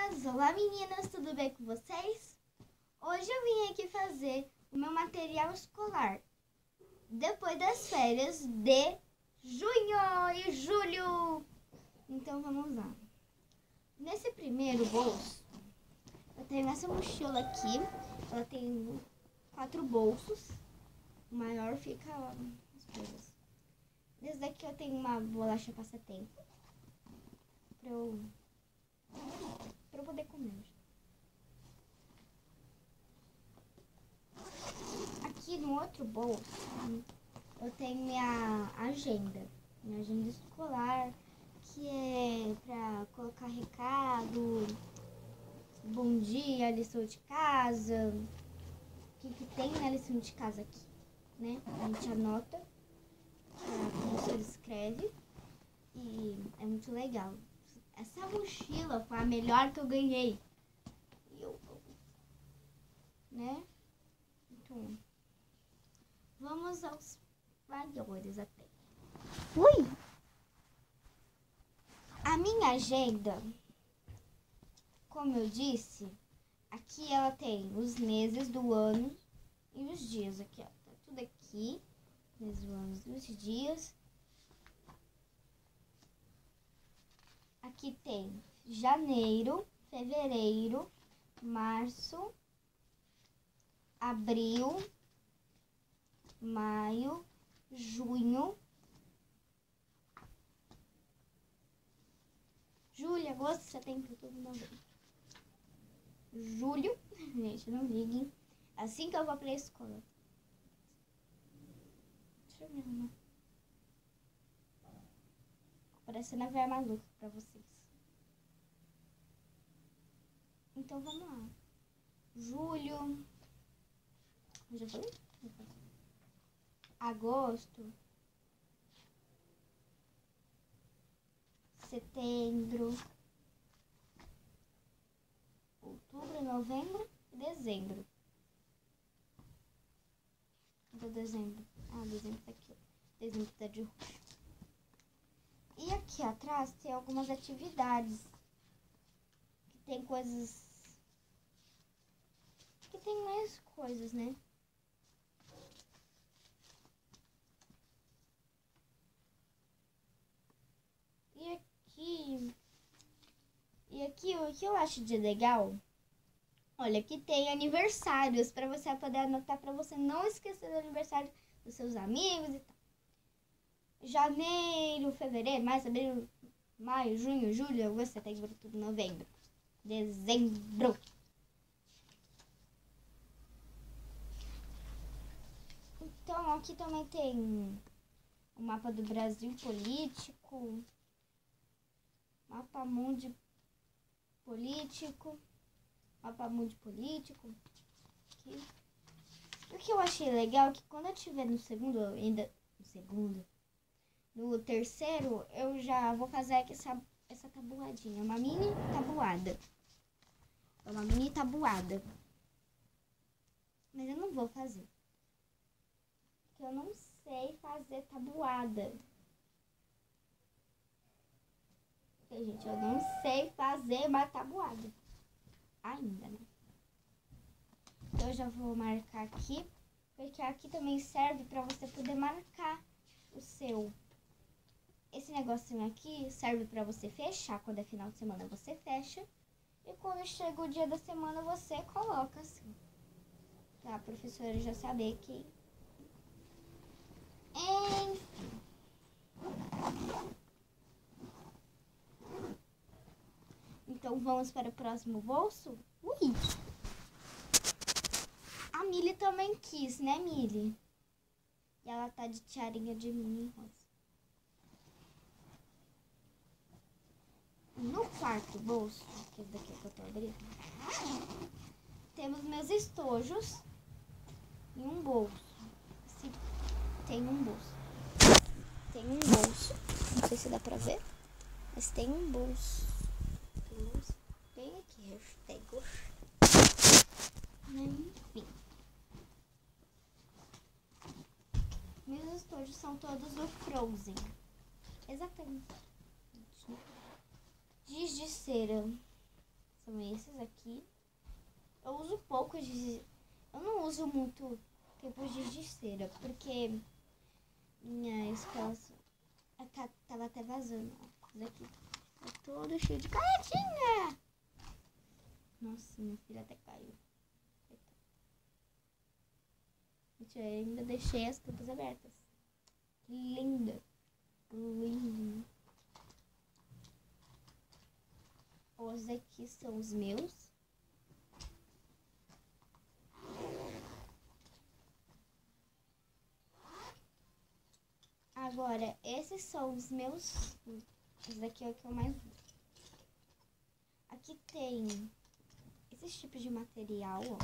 meninas! Olá meninas, tudo bem com vocês? Hoje eu vim aqui fazer o meu material escolar depois das férias de junho e julho. Então vamos lá. Nesse primeiro bolso, eu tenho essa mochila aqui. Ela tem 4 bolsos. O maior fica as coisas. Nesse daqui eu tenho uma bolacha passatempo pra eu poder comer. Aqui no outro bolso eu tenho minha agenda escolar, que é pra colocar recado, bom dia, lição de casa, o que tem na lição de casa aqui, né? A gente anota, a professora escreve e é muito legal. Essa mochila foi a melhor que eu ganhei. Né? Então, vamos aos valores até. Ui! A minha agenda, como eu disse, aqui ela tem os meses do ano e os dias. Aqui, ó. Tá tudo aqui. Meses do ano e os dias. Aqui tem janeiro, fevereiro, março, abril, maio, junho, julho, agosto, setembro, outubro, novembro. Julho, gente, não liguem. Assim que eu vou pra escola. Deixa eu me arrumar. Parecendo a velha maluca pra vocês. Então vamos lá. Julho. Já falei? Agosto. Setembro. Outubro, novembro e dezembro. Cadê dezembro? Ah, dezembro tá aqui. Dezembro tá de roxo. E aqui atrás tem algumas atividades. Que tem coisas... Que tem mais coisas, né? E aqui o que eu acho de legal... Olha, aqui tem aniversários para você poder anotar, para você não esquecer do aniversário dos seus amigos e tal. Janeiro, fevereiro, março, abril, maio, junho, julho, agosto, setembro, outubro, novembro, dezembro. Então, aqui também tem o mapa do Brasil político, mapa mundi político, mapa mundi político. Aqui. O que eu achei legal é que quando eu tiver no terceiro, eu já vou fazer aqui essa tabuadinha, uma mini tabuada. É uma mini tabuada. Mas eu não vou fazer. Porque eu não sei fazer tabuada. Porque, gente, eu não sei fazer uma tabuada. Ainda, né? Então eu já vou marcar aqui. Porque aqui também serve para você poder marcar o seu... Esse negocinho aqui serve para você fechar. Quando é final de semana, você fecha. E quando chega o dia da semana, você coloca assim. Pra professora já saber que... Enfim. Então, vamos para o próximo bolso? Ui! A Mili também quis, né, Mili? E ela tá de tiarinha de mini rosa. No quarto bolso, que é daqui que eu tô abrindo, temos meus estojos e um bolso. Assim, tem um bolso. Tem um bolso. Não sei se dá pra ver, mas tem um bolso. Tem um bolso bem aqui, hashtag. Enfim. Meus estojos são todos do Frozen. Exatamente. Giz de cera. são esses aqui. Eu uso pouco eu não uso muito tipos de giz de cera, porque minha escola tava até vazando. Ó. Isso aqui tá todo cheio de canetinha. Nossa, minha filha até caiu. Gente, eu ainda deixei as tampas abertas. Linda. Linda. Os aqui são os meus. Agora, esses são os meus. Esse daqui é o que eu mais uso. Aqui tem esses tipos de material, ó.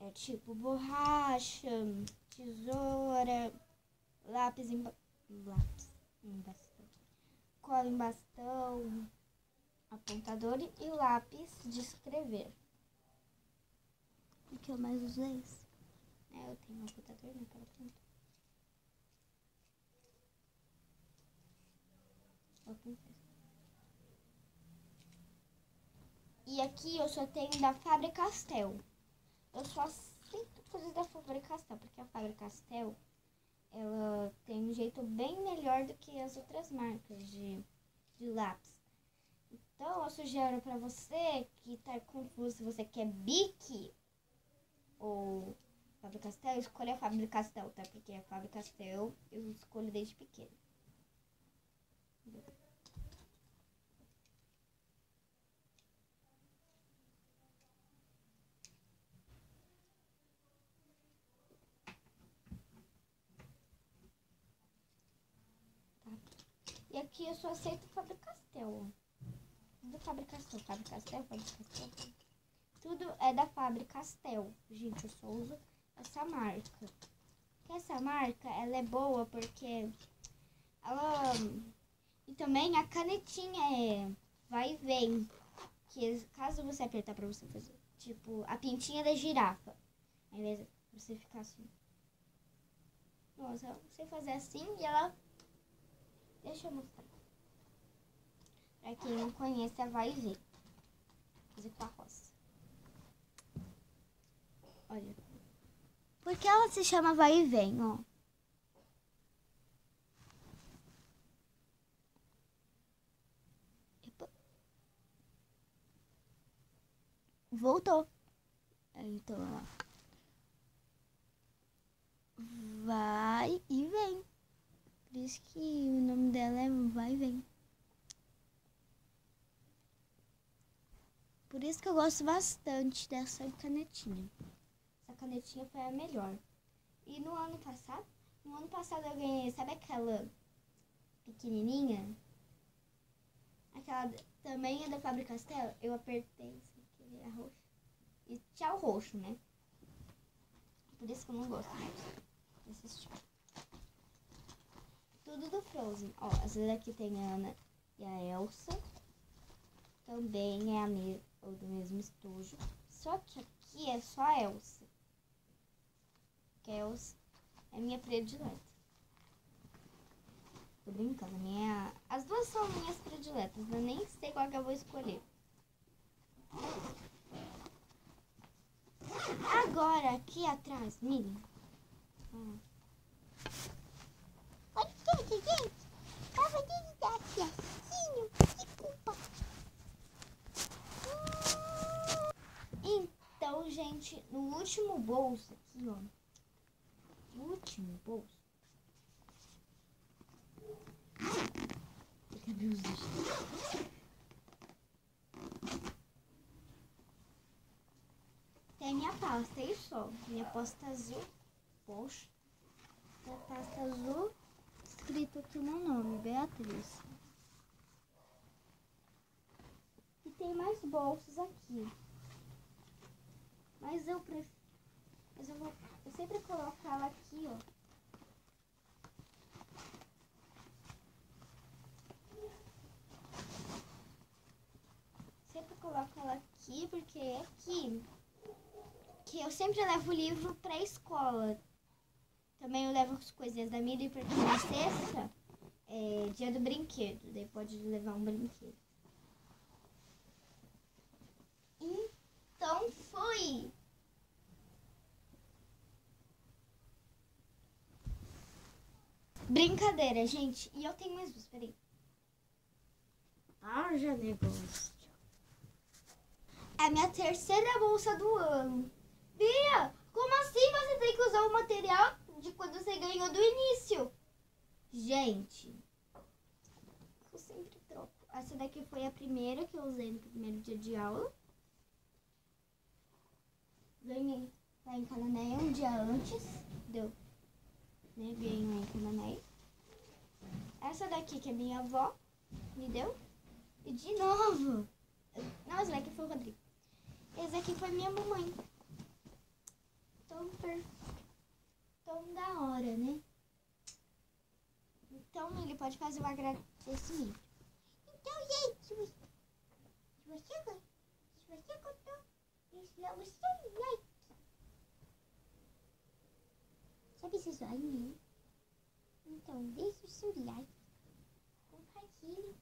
É tipo borracha, tesoura, lápis em bastão, cola em bastão, apontador e lápis de escrever. O que eu mais uso é esse. Eu tenho um apontador naquela ponta. E aqui eu só tenho da Faber-Castell. Eu só aceito coisas da Faber-Castell, porque a Faber-Castell, ela tem um jeito bem melhor do que as outras marcas de lápis. Então, eu sugiro pra você que tá confuso se você quer Bic ou Faber-Castell, escolha a Faber-Castell, tá? Porque a Faber-Castell eu escolho desde pequena. E aqui eu só aceito Faber-Castell. Tudo Faber-Castell, Faber-Castell. Tudo é da Faber-Castell. Gente, eu só uso essa marca. Essa marca, ela é boa porque ela... E também a canetinha vai e vem. Que caso você apertar pra você fazer, tipo, a pintinha da girafa. Ao invés de você ficar assim. Nossa, você fazer assim e ela... Deixa eu mostrar. Pra quem não conhece, ela vai ver. Vou fazer com a roça. Olha. Por que ela se chama vai e vem, ó? Voltou. Então, ó. Vai e vem. Por isso que o nome dela é vai e vem. Por isso que eu gosto bastante dessa canetinha. Essa canetinha foi a melhor. E no ano passado eu ganhei, sabe aquela pequenininha? Aquela também é da Faber-Castell. Eu apertei isso aqui, é roxo. E tchau roxo, né? Por isso que eu não gosto mais desses tipos. Tudo do Frozen. Ó, essa daqui tem a Ana e a Elsa. Também é do mesmo estojo. Só que aqui é só a Elsa. Que a Elsa é minha predileta. Tô brincando. As duas são minhas prediletas. Eu nem sei qual que eu vou escolher. Agora, aqui atrás, Mili. Olha, gente. Tava de dar piacinho. Desculpa. Então, gente, no último bolso aqui, ó. No último bolso. Tem que abrir os deixos. Tem minha pasta, e só. Minha pasta azul. Poxa. Minha pasta azul. Escrito aqui o meu nome, Beatriz. E tem mais bolsos aqui. Mas eu sempre coloco ela aqui, ó. Sempre coloco ela aqui, porque é aqui que eu sempre levo o livro pra escola. Também eu levo as coisinhas da Mili, porque na sexta é dia do brinquedo. Daí pode levar um brinquedo. Brincadeira, gente. E eu tenho mais duas, peraí. Haja negócio. É a minha terceira bolsa do ano. Bia, como assim você tem que usar o material de quando você ganhou do início? Gente, eu sempre troco. Essa daqui foi a primeira que eu usei no primeiro dia de aula. Ganhei lá em Cananéia um dia antes. Deu. Né? Ganhei lá em Cananéia. Essa daqui que é minha avó me deu. E de novo. Não, essa daqui foi o Rodrigo. Esse aqui foi minha mamãe. Tão da hora, né? Então ele pode fazer um agradecimento. Então, gente, se você gostou, deixa o seu like. Sabe esse joinha aí? Então, deixa o seu like. Compartilhe.